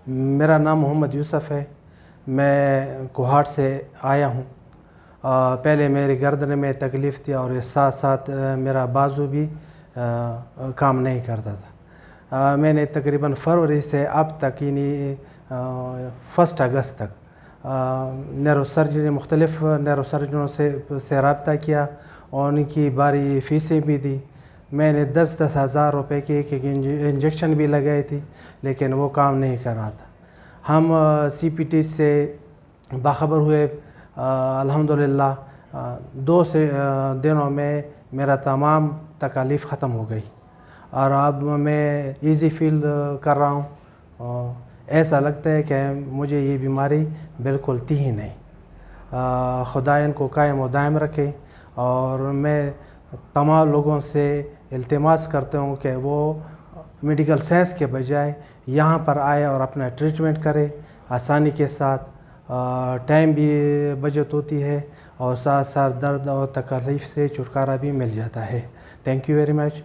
میرا نام محمد یوسف ہے. میں کوہاٹ سے آیا ہوں. پہلے میری گردن میں تکلیف تھی اور ساتھ ساتھ میرا بازو بھی کام نہیں کرتا تھا. میں نے تقریباً فروری سے اب تک یعنی 1 اگست تک مختلف نیرو سرجنوں سے رابطہ کیا اور ان کی باری فیسیں بھی دی. میں نے 10 ہزار روپے کی ایک انجیکشن بھی لگائی تھی لیکن وہ کام نہیں کر رہا تھا. ہم CPT سے باخبر ہوئے. الحمدللہ 2 دنوں میں میرا تمام تکالیف ختم ہو گئی اور اب میں ایزی فیل کر رہا ہوں. ایسا لگتا ہے کہ مجھے یہ بیماری بالکل تھی ہی نہیں. خدا ان کو قائم و دائم رکھے اور میں تمام لوگوں سے التماس کرتا ہوں کہ وہ میڈیکل سائنس کے بجائے یہاں پر آئے اور اپنا ٹریٹمنٹ کرے آسانی کے ساتھ. ٹائم بھی بچت ہوتی ہے اور ساتھ ساتھ درد اور تکلیف سے چھٹکارا بھی مل جاتا ہے. Thank you very much.